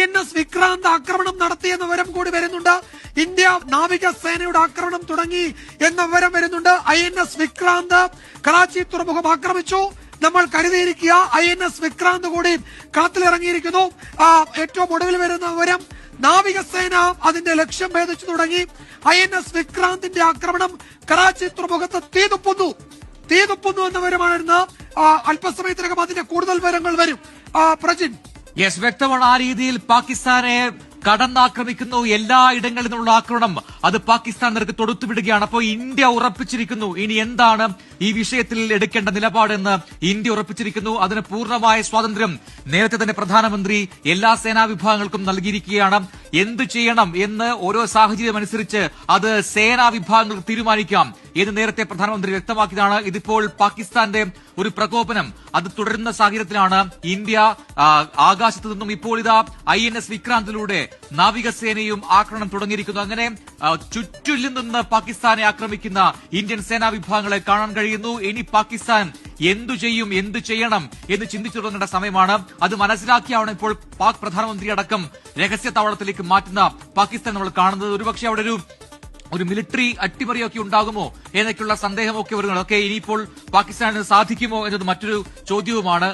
INS Vikrant ആക്രമണം നടത്തിയെന്ന വിവരം കൂടി വരുന്നുണ്ട്. ഇന്ത്യ നാവികസേനയുടെ ആക്രമണം തുടങ്ങി എന്ന വിവരം വരുന്നുണ്ട്. INS വിക്രാന്ത് കറാച്ചി തുറമുഖം ആക്രമിച്ചു. നമ്മൾ കരുതിയിരിക്കുക INS വിക്രാന്ത് കൂടി കളത്തിലിറങ്ങിയിരിക്കുന്നു. ഏറ്റവും ഒടുവിൽ വരുന്ന വിവരം നാവികസേന അതിന്റെ ലക്ഷ്യം ഭേദിച്ചു തുടങ്ങി. INS വിക്രാന്തിന്റെ ആക്രമണം കറാച്ചി തുറമുഖത്ത് തീതുപ്പുന്നു എന്ന വിവരമാണ്. അല്പസമയത്തിനകം അതിന്റെ കൂടുതൽ വിവരങ്ങൾ വരും. പ്രജിൻ, യെസ്, വ്യക്തമാണ്. ആ രീതിയിൽ പാകിസ്ഥാനെ കടന്നാക്രമിക്കുന്നു. എല്ലാ ഇടങ്ങളിൽ നിന്നുള്ള ആക്രമണം അത് പാകിസ്ഥാൻ നിരക്ക് തൊടുത്തുവിടുകയാണ്. അപ്പോൾ ഇന്ത്യ ഉറപ്പിച്ചിരിക്കുന്നു ഇനി എന്താണ് ഈ വിഷയത്തിൽ എടുക്കേണ്ട നിലപാടെന്ന് ഇന്ത്യ ഉറപ്പിച്ചിരിക്കുന്നു. അതിന് പൂർണ്ണമായ സ്വാതന്ത്ര്യം നേരത്തെ തന്നെ പ്രധാനമന്ത്രി എല്ലാ സേനാ വിഭാഗങ്ങൾക്കും നൽകിയിരിക്കുകയാണ്. എന്തു ചെയ്യണം എന്ന് ഓരോ സാഹചര്യം അനുസരിച്ച് അത് സേനാ വിഭാഗങ്ങൾക്ക് തീരുമാനിക്കാം എന്ന് നേരത്തെ പ്രധാനമന്ത്രി വ്യക്തമാക്കിയതാണ്. ഇതിപ്പോൾ പാകിസ്ഥാന്റെ ഒരു പ്രകോപനം അത് തുടരുന്ന സാഹചര്യത്തിലാണ് ഇന്ത്യ ആകാശത്തു നിന്നും ഇപ്പോൾ ഇതാ INS വിക്രാന്തിലൂടെ നാവികസേനയും ആക്രമണം തുടങ്ങിയിരിക്കുന്നു. അങ്ങനെ ചുറ്റിലും നിന്ന് പാകിസ്ഥാനെ ആക്രമിക്കുന്ന ഇന്ത്യൻ സേനാ വിഭാഗങ്ങളെ കാണാൻ കഴിയുന്നു. ഇനി പാകിസ്ഥാൻ എന്തു ചെയ്യണം എന്ന് ചിന്തിച്ചു തുടങ്ങേണ്ട സമയമാണ്. അത് മനസ്സിലാക്കിയാണ് ഇപ്പോൾ പാക് പ്രധാനമന്ത്രി അടക്കം രഹസ്യ താവളത്തിലേക്ക് മാറ്റുന്ന പാകിസ്ഥാൻ നമ്മൾ കാണുന്നത്. ഒരുപക്ഷെ അവിടെ ഒരു മിലിറ്ററി അട്ടിമറിയൊക്കെ ഉണ്ടാകുമോ എന്നൊക്കെയുള്ള സന്ദേഹമൊക്കെ വരുന്നത്. ഒക്കെ ഇനിയിപ്പോൾ പാകിസ്ഥാനിന് സാധിക്കുമോ എന്നത് മറ്റൊരു ചോദ്യവുമാണ്.